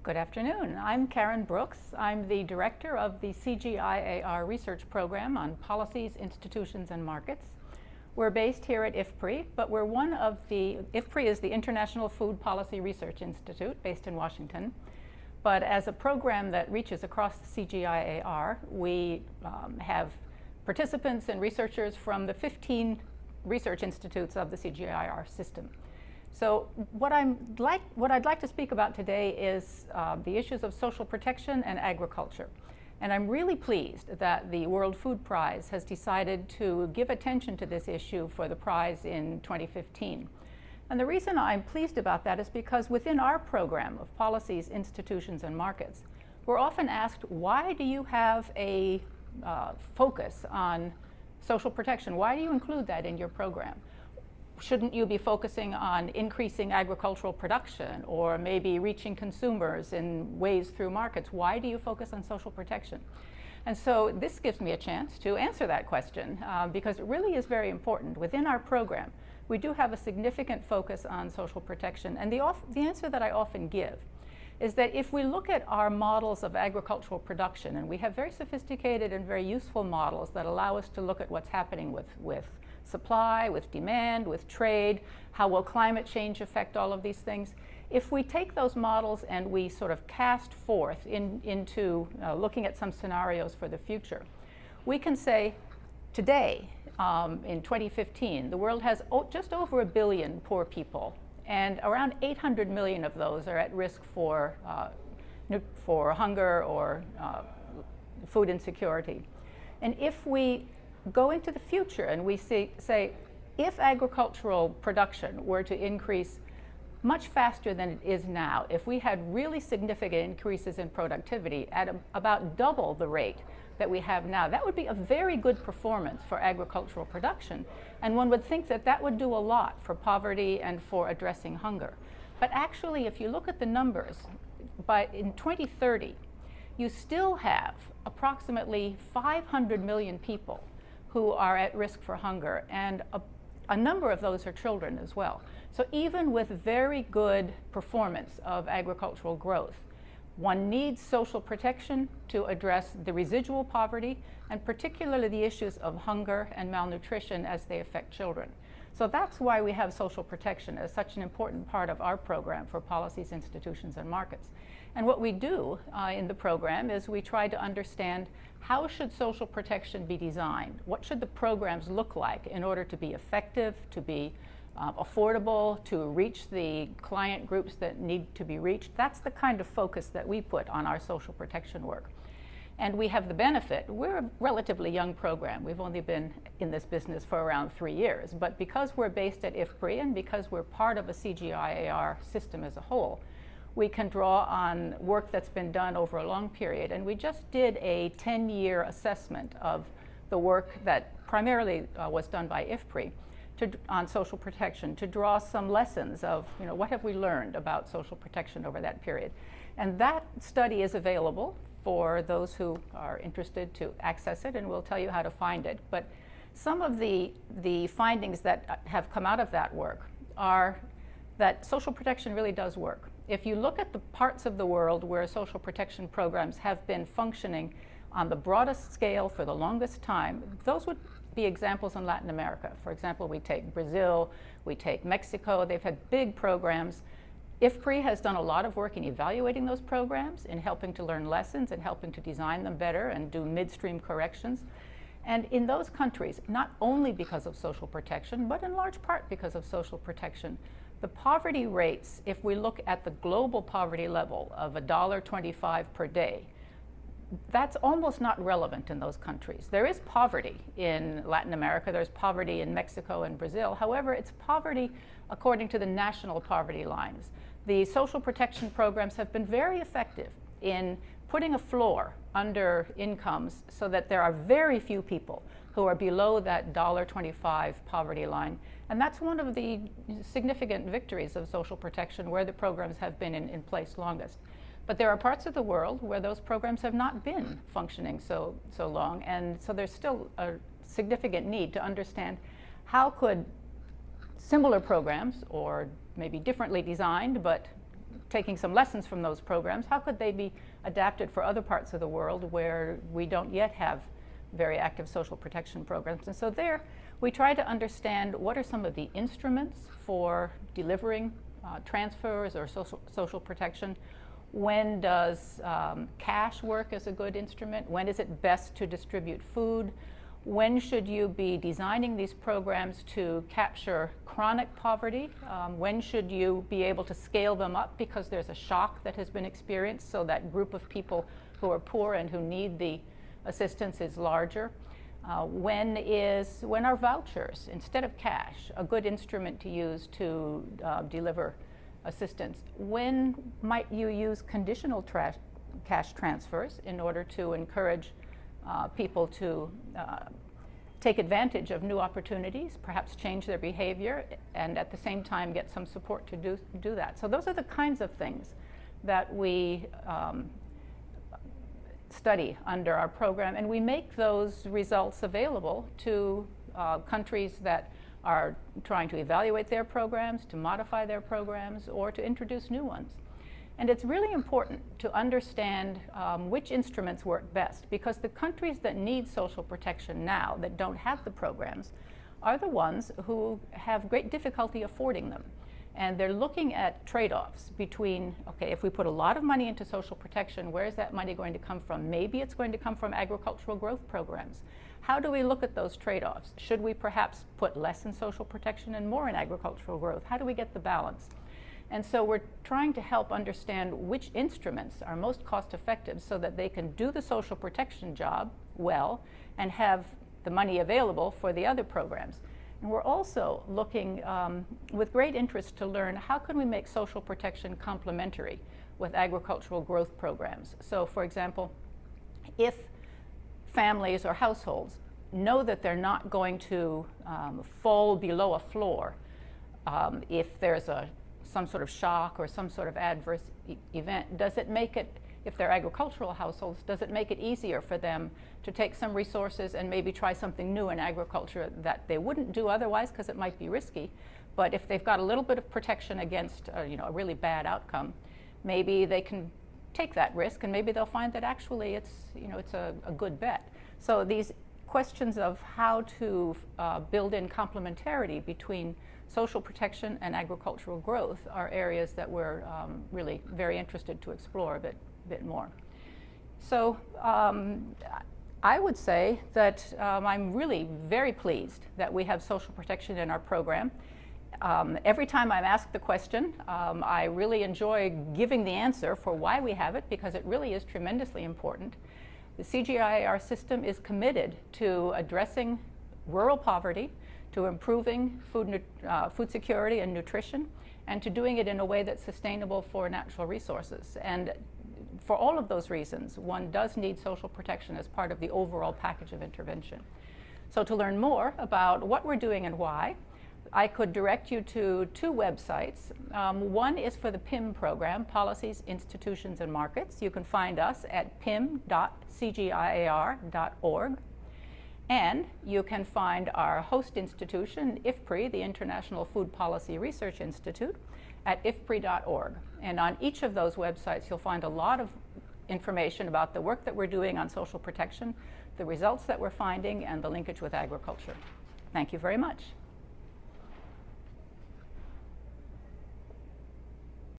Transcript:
Good afternoon. I'm Karen Brooks. I'm the director of the CGIAR Research Program on Policies, Institutions, and Markets. We're based here at IFPRI, but we're one of IFPRI is the International Food Policy Research Institute based in Washington. But as a program that reaches across the CGIAR, we have participants and researchers from the 15 research institutes of the CGIAR system. So what I'd like to speak about today is the issues of social protection and agriculture. And I'm really pleased that the World Food Prize has decided to give attention to this issue for the prize in 2015. And the reason I'm pleased about that is because within our program of Policies, Institutions, and Markets, we're often asked, why do you have a focus on social protection? Why do you include that in your program? Shouldn't you be focusing on increasing agricultural production or maybe reaching consumers in ways through markets? Why do you focus on social protection? And so this gives me a chance to answer that question because it really is very important. Within our program, we do have a significant focus on social protection. And the answer that I often give is that if we look at our models of agricultural production, and we have very sophisticated and very useful models that allow us to look at what's happening with supply, with demand, with trade, how will climate change affect all of these things. If we take those models and we sort of cast forth into looking at some scenarios for the future, we can say today, in 2015, the world has just over 1 billion poor people, and around 800 million of those are at risk for hunger or food insecurity. And if we go into the future and we say, if agricultural production were to increase much faster than it is now, if we had really significant increases in productivity at about double the rate that we have now, that would be a very good performance for agricultural production. And one would think that that would do a lot for poverty and for addressing hunger. But actually, if you look at the numbers, in 2030, you still have approximately 500 million people who are at risk for hunger, and a number of those are children as well. So even with very good performance of agricultural growth, one needs social protection to address the residual poverty, and particularly the issues of hunger and malnutrition as they affect children. So that's why we have social protection as such an important part of our program for Policies, Institutions, and Markets. And what we do in the program is we try to understand, how should social protection be designed? What should the programs look like in order to be effective, to be affordable, to reach the client groups that need to be reached? That's the kind of focus that we put on our social protection work. And we have the benefit, we're a relatively young program. We've only been in this business for around 3 years. But because we're based at IFPRI and because we're part of a CGIAR system as a whole, we can draw on work that's been done over a long period. And we just did a 10-year assessment of the work that primarily was done by IFPRI on social protection, to draw some lessons of, what have we learned about social protection over that period. And that study is available for those who are interested to access it, and we'll tell you how to find it. But some of the findings that have come out of that work are that social protection really does work. If you look at the parts of the world where social protection programs have been functioning on the broadest scale for the longest time, those would be examples in Latin America. For example, we take Brazil, we take Mexico. They've had big programs. IFPRI has done a lot of work in evaluating those programs, in helping to learn lessons and helping to design them better and do midstream corrections. And in those countries, not only because of social protection, but in large part because of social protection, the poverty rates, if we look at the global poverty level of $1.25 per day, that's almost not relevant in those countries. There is poverty in Latin America, there's poverty in Mexico and Brazil. However, it's poverty according to the national poverty lines. The social protection programs have been very effective in putting a floor under incomes so that there are very few people who are below that $1.25 poverty line. And that's one of the significant victories of social protection, where the programs have been in place longest. But there are parts of the world where those programs have not been functioning so long, and so there's still a significant need to understand how could similar programs, or maybe differently designed, but taking some lessons from those programs, how could they be adapted for other parts of the world where we don't yet have very active social protection programs? And so there we try to understand what are some of the instruments for delivering transfers or social protection. When does cash work as a good instrument? When is it best to distribute food? When should you be designing these programs to capture chronic poverty? When should you be able to scale them up because there's a shock that has been experienced, so that group of people who are poor and who need the assistance is larger? When are vouchers, instead of cash, a good instrument to use to deliver assistance? When might you use conditional cash transfers in order to encourage people to take advantage of new opportunities, perhaps change their behavior, and at the same time get some support to do that? So those are the kinds of things that we study under our program, and we make those results available to countries that are trying to evaluate their programs, to modify their programs, or to introduce new ones. And it's really important to understand which instruments work best, because the countries that need social protection now, that don't have the programs, are the ones who have great difficulty affording them. And they're looking at trade-offs between, okay, if we put a lot of money into social protection, where is that money going to come from? Maybe it's going to come from agricultural growth programs. How do we look at those trade-offs? Should we perhaps put less in social protection and more in agricultural growth? How do we get the balance? And so we're trying to help understand which instruments are most cost-effective so that they can do the social protection job well and have the money available for the other programs. And we're also looking with great interest to learn how can we make social protection complementary with agricultural growth programs. So for example, if families or households know that they're not going to fall below a floor if there's some sort of shock or some sort of adverse event, does it make it, if they're agricultural households, does it make it easier for them to take some resources and maybe try something new in agriculture that they wouldn't do otherwise because it might be risky? But if they've got a little bit of protection against a really bad outcome, maybe they can take that risk, and maybe they'll find that actually it's a good bet. So these questions of how to build in complementarity between social protection and agricultural growth are areas that we're really very interested to explore a bit more. So I would say that I'm really very pleased that we have social protection in our program. Every time I'm asked the question, I really enjoy giving the answer for why we have it, because it really is tremendously important. The CGIAR system is committed to addressing rural poverty, to improving food security and nutrition, and to doing it in a way that's sustainable for natural resources. And for all of those reasons, one does need social protection as part of the overall package of intervention. So to learn more about what we're doing and why, I could direct you to two websites. One is for the PIM program, Policies, Institutions, and Markets. You can find us at pim.cgiar.org. And you can find our host institution, IFPRI, the International Food Policy Research Institute, at ifpri.org. And on each of those websites, you'll find a lot of information about the work that we're doing on social protection, the results that we're finding, and the linkage with agriculture. Thank you very much.